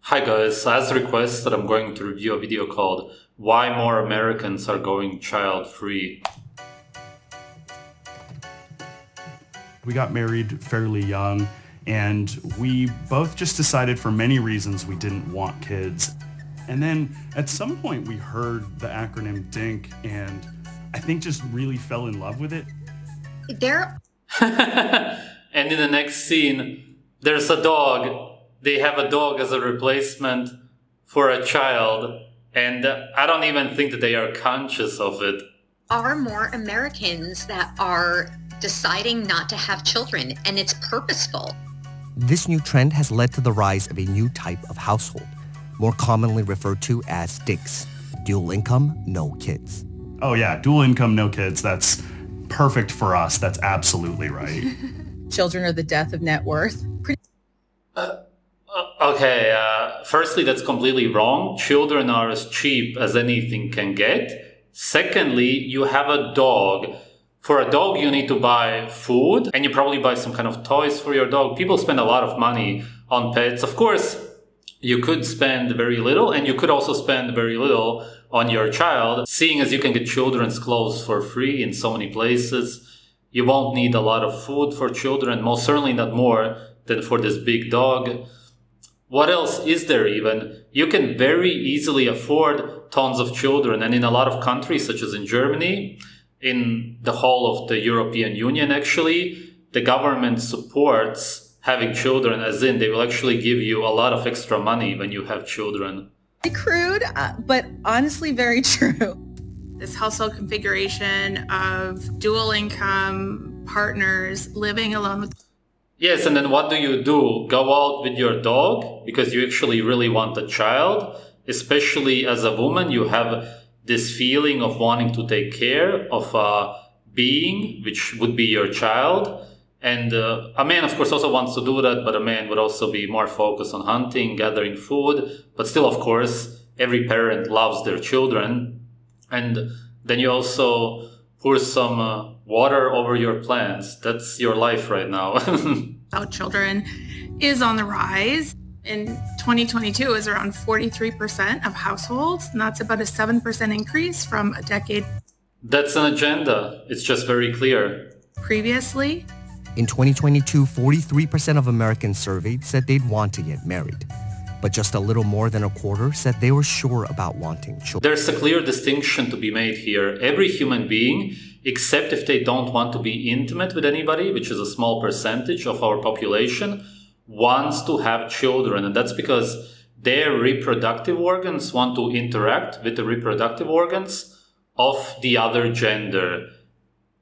Hi guys, as requested, I'm going to review a video called Why More Americans Are Going Child-Free. We got married fairly young, and we both just decided for many reasons we didn't want kids. And then at some point we heard the acronym DINK, and I think just really fell in love with it. And in the next scene, there's a dog. They have a dog as a replacement for a child, and I don't even think that they are conscious of it. Are more Americans that are deciding not to have children, and it's purposeful. This new trend has led to the rise of a new type of household, more commonly referred to as DINKs, dual income, no kids. Oh yeah, dual income, no kids, that's perfect for us. That's absolutely right. Children are the death of net worth. Firstly, that's completely wrong. Children are as cheap as anything can get. Secondly, you have a dog. For a dog, you need to buy food, and you probably buy some kind of toys for your dog. People spend a lot of money on pets. Of course, you could spend very little, and you could also spend very little on your child. Seeing as you can get children's clothes for free in so many places, you won't need a lot of food for children, most certainly not more than for this big dog. What else is there even? You can very easily afford tons of children, and in a lot of countries, such as in Germany, in the whole of the European Union actually, the government supports having children, as in they will actually give you a lot of extra money when you have children. Crude, but honestly very true. This household configuration of dual income partners living alone with... Yes, and then what do? Go out with your dog because you actually really want a child? Especially as a woman, you have this feeling of wanting to take care of a being, which would be your child. And a man, of course, also wants to do that, but a man would also be more focused on hunting, gathering food. But still, of course, every parent loves their children. And then you also pour some water over your plants. That's your life right now. Without children is on the rise. In 2022 is around 43% of households, and that's about a 7% increase from a decade. That's an agenda. It's just very clear. Previously. In 2022, 43% of Americans surveyed said they'd want to get married. But just a little more than a quarter said they were sure about wanting children. There's a clear distinction to be made here. Every human being, except if they don't want to be intimate with anybody, which is a small percentage of our population, wants to have children. And that's because their reproductive organs want to interact with the reproductive organs of the other gender.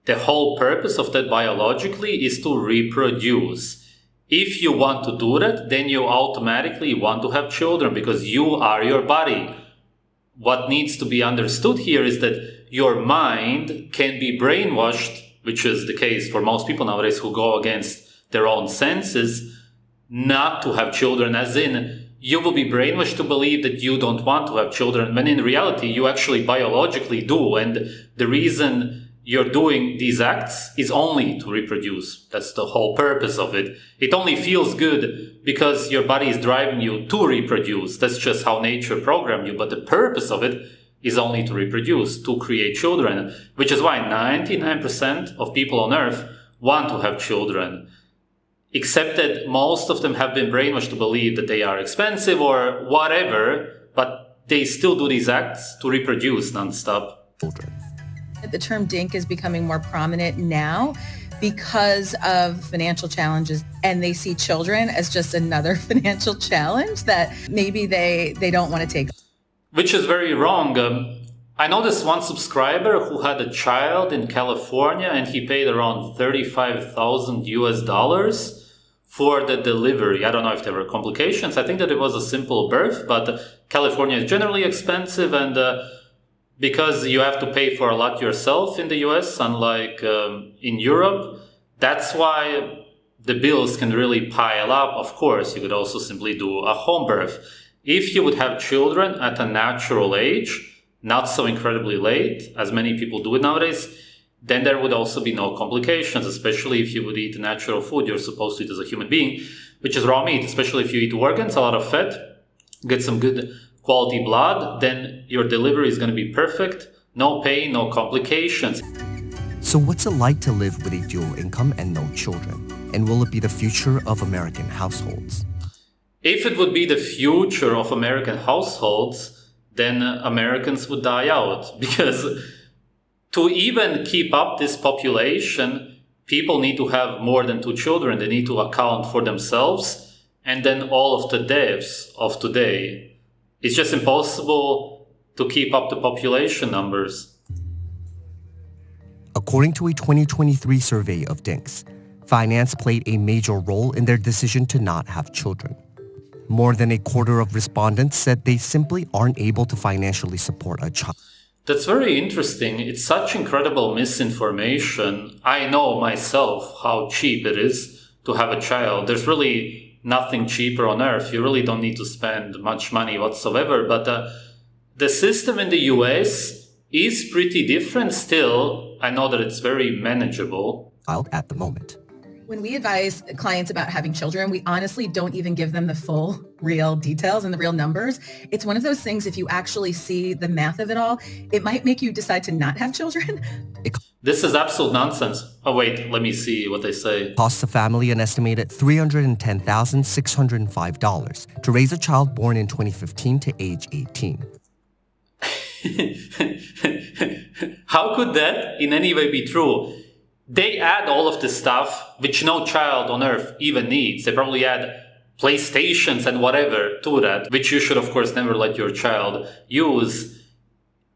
The whole purpose of that biologically is to reproduce. If you want to do that, then you automatically want to have children because you are your body. What needs to be understood here is that your mind can be brainwashed, which is the case for most people nowadays who go against their own senses, not to have children, as in you will be brainwashed to believe that you don't want to have children, when in reality you actually biologically do, and the reason you're doing these acts is only to reproduce. That's the whole purpose of it. It only feels good because your body is driving you to reproduce. That's just how nature programmed you, but the purpose of it is only to reproduce, to create children, which is why 99% of people on Earth want to have children. Except that most of them have been brainwashed to believe that they are expensive or whatever, but they still do these acts to reproduce nonstop. The term DINK is becoming more prominent now because of financial challenges, and they see children as just another financial challenge that maybe they don't want to take. Which is very wrong. I know this one subscriber who had a child in California, and he paid around $35,000 for the delivery. I don't know if there were complications. I think that it was a simple birth, but California is generally expensive, and because you have to pay for a lot yourself in the US, unlike in Europe, that's why the bills can really pile up. Of course, you could also simply do a home birth. If you would have children at a natural age, not so incredibly late, as many people do it nowadays, then there would also be no complications, especially if you would eat natural food you're supposed to eat as a human being, which is raw meat, especially if you eat organs, a lot of fat. get some good quality blood, then your delivery is going to be perfect. No pain, no complications. So what's it like to live with a dual income and no children? And will it be the future of American households? If it would be the future of American households, then Americans would die out. Because to even keep up this population, people need to have more than 2 children. They need to account for themselves. And then all of the deaths of today. It's just impossible to keep up the population numbers. According to a 2023 survey of DINKs, finance played a major role in their decision to not have children. More than a quarter of respondents said they simply aren't able to financially support a child. That's very interesting. It's such incredible misinformation. I know myself how cheap it is to have a child. There's really nothing cheaper on earth. You really don't need to spend much money whatsoever. But the system in the US is pretty different still. I know that it's very manageable. At the moment. When we advise clients about having children, we honestly don't even give them the full real details and the real numbers. It's one of those things, if you actually see the math of it all, it might make you decide to not have children. This is absolute nonsense. Oh, wait, let me see what they say. Costs a family an estimated $310,605 to raise a child born in 2015 to age 18. How could that in any way be true? They add all of this stuff, which no child on earth even needs. They probably add PlayStations and whatever to that, which you should, of course, never let your child use.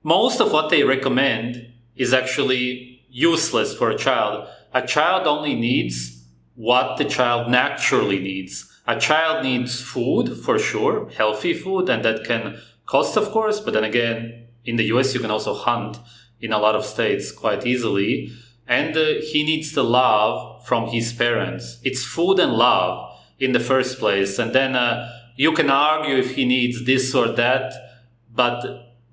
Most of what they recommend is actually useless for a child. A child only needs what the child naturally needs. A child needs food, for sure, healthy food, and that can cost, of course, but then again, in the US, you can also hunt in a lot of states quite easily. And he needs the love from his parents. It's food and love in the first place. And then you can argue if he needs this or that, but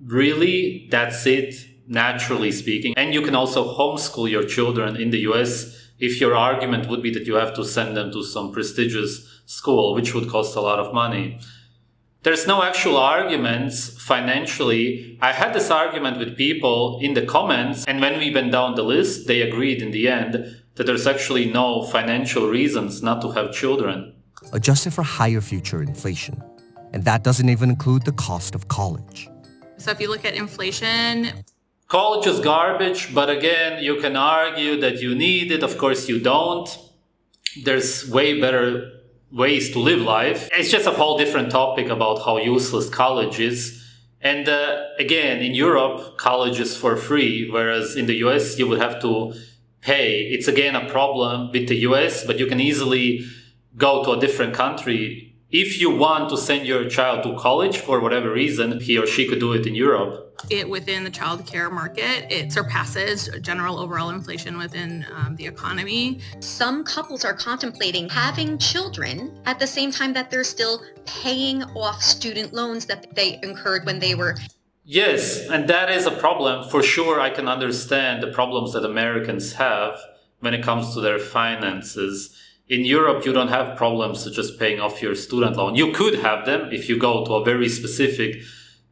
really, that's it, naturally speaking. And you can also homeschool your children in the US if your argument would be that you have to send them to some prestigious school, which would cost a lot of money. There's no actual arguments financially. I had this argument with people in the comments, and when we went down the list, they agreed in the end that there's actually no financial reasons not to have children. Adjusted for higher future inflation. And that doesn't even include the cost of college. So if you look at inflation, college is garbage, but again, you can argue that you need it. Of course, you don't. There's way better ways to live life. It's just a whole different topic about how useless college is. And again, in Europe, college is for free, whereas in the US, you would have to pay. It's again a problem with the US, but you can easily go to a different country. If you want to send your child to college for whatever reason, he or she could do it in Europe. Within the child care market, it surpasses general overall inflation within the economy. Some couples are contemplating having children at the same time that they're still paying off student loans that they incurred when they were. Yes, and that is a problem. For sure, I can understand the problems that Americans have when it comes to their finances. In Europe, you don't have problems such as paying off your student loan. You could have them if you go to a very specific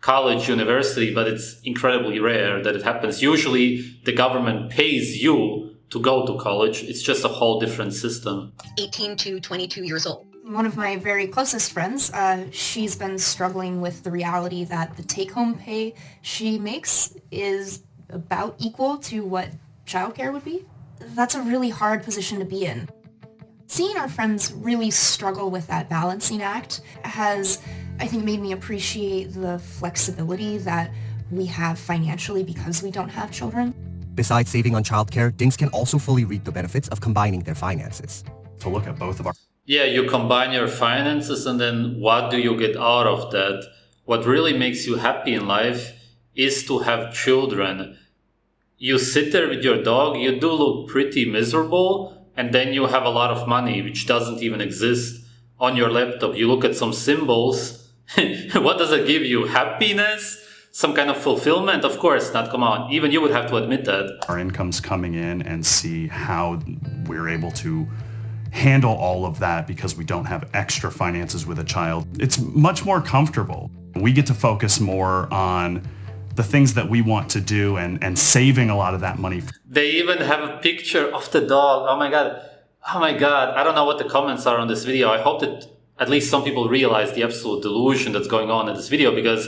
college, university, but it's incredibly rare that it happens. Usually, the government pays you to go to college. It's just a whole different system. 18 to 22 years old. One of my very closest friends, she's been struggling with the reality that the take-home pay she makes is about equal to what childcare would be. That's a really hard position to be in. Seeing our friends really struggle with that balancing act has, I think, made me appreciate the flexibility that we have financially because we don't have children. Besides saving on childcare, DINKs can also fully reap the benefits of combining their finances. To look at both of our... Yeah, you combine your finances, and then what do you get out of that? What really makes you happy in life is to have children. You sit there with your dog, you do look pretty miserable, and then you have a lot of money, which doesn't even exist on your laptop. You look at some symbols. What does it give you? Happiness? Some kind of fulfillment? Of course not. Come on. Even you would have to admit that. Our income's coming in and see how we're able to handle all of that because we don't have extra finances with a child. It's much more comfortable. We get to focus more on the things that we want to do and saving a lot of that money. They even have a picture of the dog. Oh my God. Oh my God. I don't know what the comments are on this video. I hope that at least some people realize the absolute delusion that's going on in this video, because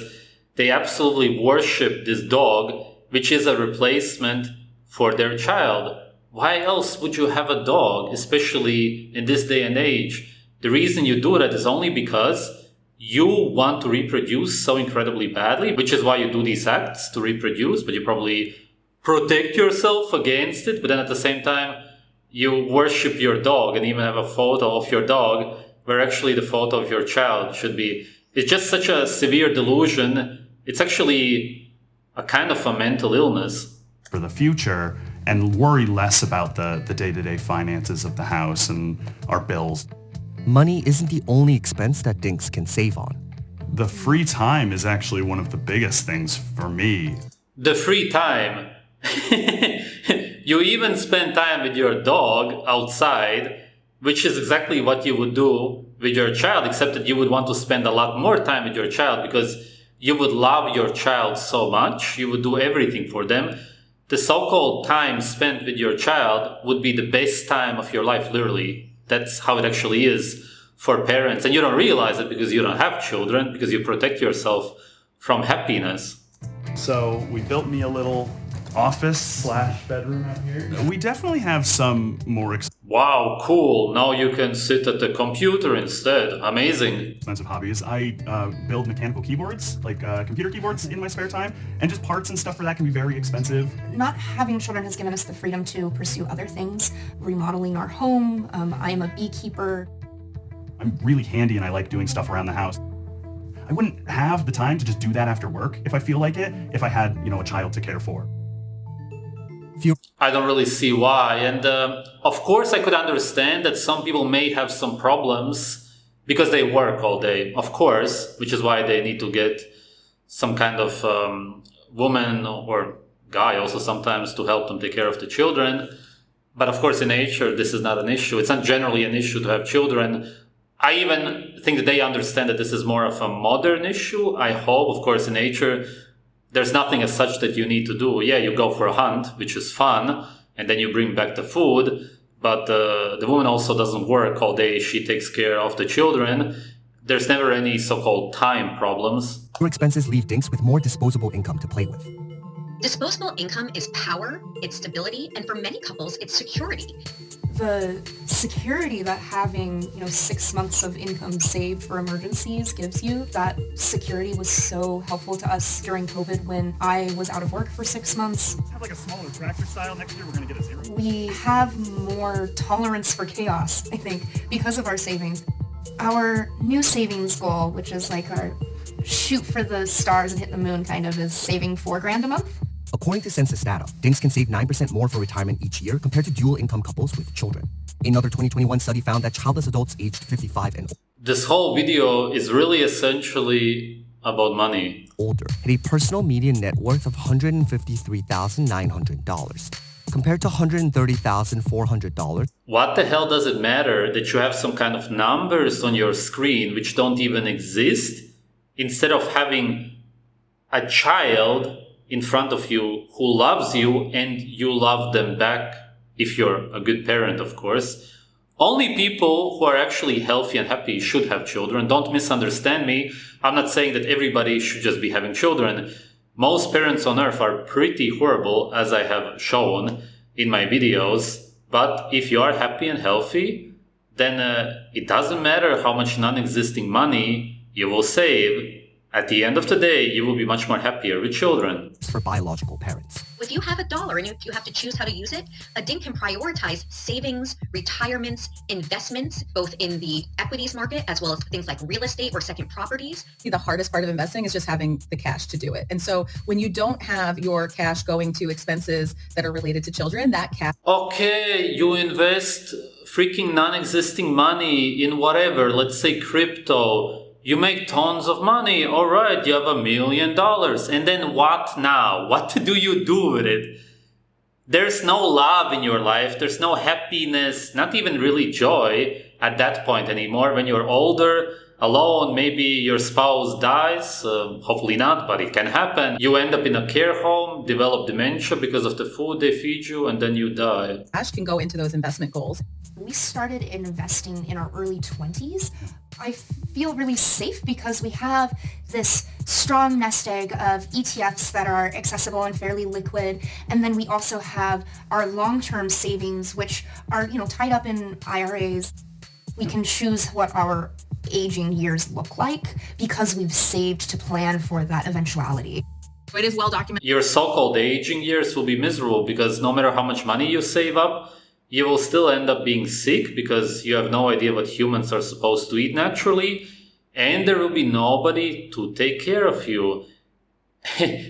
they absolutely worship this dog, which is a replacement for their child. Why else would you have a dog, especially in this day and age? The reason you do that is only because you want to reproduce so incredibly badly, which is why you do these acts to reproduce, but you probably protect yourself against it. But then at the same time, you worship your dog and even have a photo of your dog where actually the photo of your child should be. It's just such a severe delusion. It's actually a kind of a mental illness. For the future, and worry less about the day-to-day finances of the house and our bills. Money isn't the only expense that DINKs can save on. The free time is actually one of the biggest things for me. The free time. You even spend time with your dog outside, which is exactly what you would do with your child, except that you would want to spend a lot more time with your child because you would love your child so much. You would do everything for them. The so-called time spent with your child would be the best time of your life, literally. That's how it actually is for parents. And you don't realize it because you don't have children, because you protect yourself from happiness. So we built me a little office/bedroom out here. We definitely have some more Wow, cool. Now you can sit at the computer instead. Amazing. expensive hobbies. I build mechanical keyboards, like computer keyboards in my spare time, and just parts and stuff for that can be very expensive. Not having children has given us the freedom to pursue other things, remodeling our home. I am a beekeeper. I'm really handy and I like doing stuff around the house. I wouldn't have the time to just do that after work if I feel like it, if I had, a child to care for. I don't really see why. And of course, I could understand that some people may have some problems because they work all day, of course, which is why they need to get some kind of woman or guy also sometimes to help them take care of the children. But of course, in nature, this is not an issue. It's not generally an issue to have children. I even think that they understand that this is more of a modern issue. I hope, of course, in nature, there's nothing as such that you need to do. Yeah, you go for a hunt, which is fun, and then you bring back the food. But the woman also doesn't work all day. She takes care of the children. There's never any so-called time problems. Your expenses leave DINKs with more disposable income to play with. Disposable income is power, it's stability, and for many couples, it's security. The security that having 6 months of income saved for emergencies gives you, that security was so helpful to us during COVID when I was out of work for 6 months. Let's have like a smaller tractor style. Next year we're going to get a zero. We have more tolerance for chaos, I think, because of our savings. Our new savings goal, which is like our shoot for the stars and hit the moon kind of, is saving $4,000 a month. According to census data, DINKs can save 9% more for retirement each year compared to dual-income couples with children. Another 2021 study found that childless adults aged 55 and This whole video is really essentially about money. older had a personal median net worth of $153,900, compared to $130,400. What the hell does it matter that you have some kind of numbers on your screen which don't even exist, instead of having a child in front of you who loves you and you love them back, if you're a good parent, of course. Only people who are actually healthy and happy should have children. Don't misunderstand me. I'm not saying that everybody should just be having children. Most parents on earth are pretty horrible, as I have shown in my videos. But if you are happy and healthy, then it doesn't matter how much non-existing money you will save. At the end of the day, you will be much more happier with children. For biological parents. If you have $1 and if you have to choose how to use it, a DINK can prioritize savings, retirements, investments, both in the equities market as well as things like real estate or second properties. The hardest part of investing is just having the cash to do it. And so when you don't have your cash going to expenses that are related to children, that cash... Okay, you invest freaking non-existing money in whatever, let's say crypto. You make tons of money. All right, you have $1 million. And then what now? What do you do with it? there's no love in your life, there's no happiness, not even really joy at that point anymore. When you're older, alone, maybe your spouse dies, hopefully not, but it can happen. You end up in a care home, develop dementia because of the food they feed you, and then you die. Cash can go into those investment goals. We started investing in our early 20s. I feel really safe because we have this strong nest egg of ETFs that are accessible and fairly liquid. And then we also have our long-term savings, which are, tied up in IRAs. We can choose what our aging years look like because we've saved to plan for that eventuality. It is well documented. Your so-called aging years will be miserable because no matter how much money you save up, you will still end up being sick because you have no idea what humans are supposed to eat naturally, and there will be nobody to take care of you.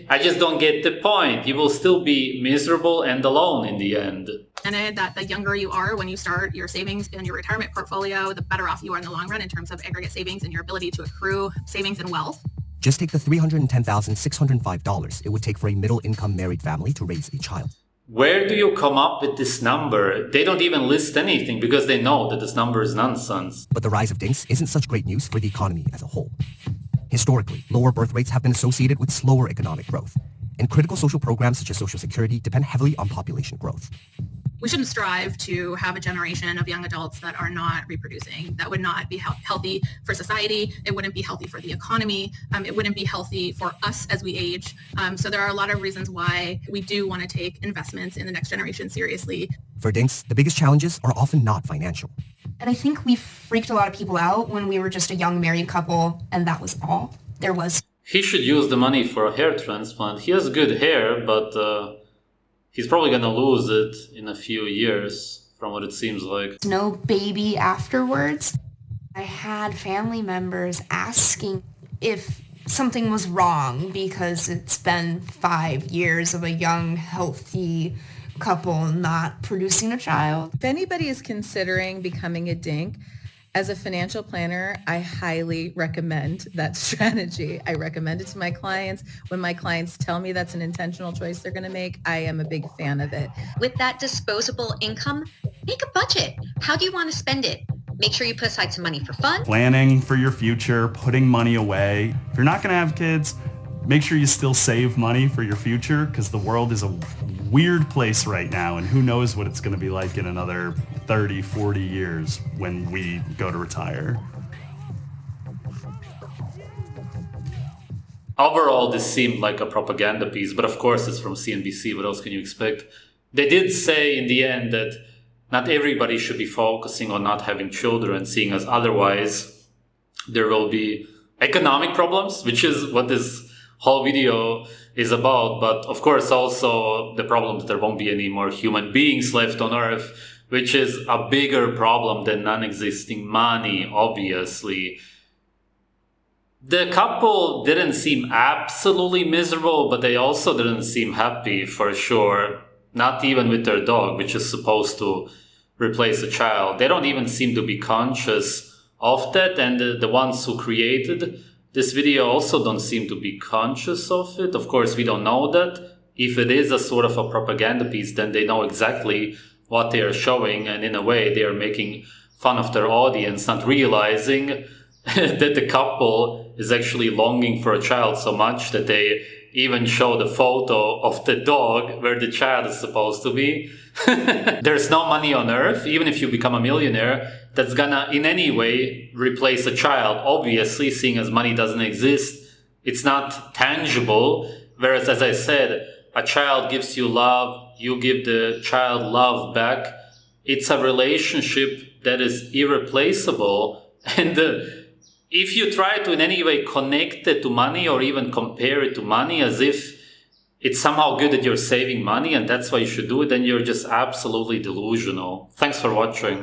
I just don't get the point. You will still be miserable and alone in the end. And that the younger you are when you start your savings and your retirement portfolio, the better off you are in the long run in terms of aggregate savings and your ability to accrue savings and wealth. Just take the $310,605 it would take for a middle-income married family to raise a child. Where do you come up with this number? They don't even list anything because they know that this number is nonsense. But the rise of DINKs isn't such great news for the economy as a whole. Historically, lower birth rates have been associated with slower economic growth, and critical social programs such as Social Security depend heavily on population growth. We shouldn't strive to have a generation of young adults that are not reproducing. That would not be healthy for society. It wouldn't be healthy for the economy. It wouldn't be healthy for us as we age. So there are a lot of reasons why we do want to take investments in the next generation seriously. For DINKs, the biggest challenges are often not financial. And I think we freaked a lot of people out when we were just a young married couple, and that was all there was. He should use the money for a hair transplant. He has good hair, but he's probably going to lose it in a few years, from what it seems like. No baby afterwards. I had family members asking if something was wrong because it's been 5 years of a young, healthy couple not producing a child. If anybody is considering becoming a DINK, as a financial planner, I highly recommend that strategy. I recommend it to my clients. When my clients tell me that's an intentional choice they're going to make, I am a big fan of it. With that disposable income, make a budget. How do you want to spend it? Make sure you put aside some money for fun. Planning for your future, putting money away. If you're not going to have kids, make sure you still save money for your future because the world is a weird place right now, and who knows what it's going to be like in another 30, 40 years when we go to retire. Overall, this seemed like a propaganda piece, but of course it's from CNBC. What else can you expect? They did say in the end that not everybody should be focusing on not having children, seeing as otherwise there will be economic problems, which is what this whole video is about. But of course also the problem that there won't be any more human beings left on Earth, which is a bigger problem than non-existing money, obviously. The couple didn't seem absolutely miserable, but they also didn't seem happy for sure. Not even with their dog, which is supposed to replace a child. They don't even seem to be conscious of that, and the ones who created this video also don't seem to be conscious of it. Of course, we don't know that. If it is a sort of a propaganda piece, then they know exactly what they are showing, and in a way they are making fun of their audience, not realizing that the couple is actually longing for a child so much that they even show the photo of the dog where the child is supposed to be. There's no money on Earth, even if you become a millionaire, that's gonna in any way replace a child. Obviously, seeing as money doesn't exist, it's not tangible. Whereas, as I said, a child gives you love, you give the child love back. It's a relationship that is irreplaceable. And if you try to in any way connect it to money or even compare it to money as if it's somehow good that you're saving money and that's why you should do it, then you're just absolutely delusional. Thanks for watching.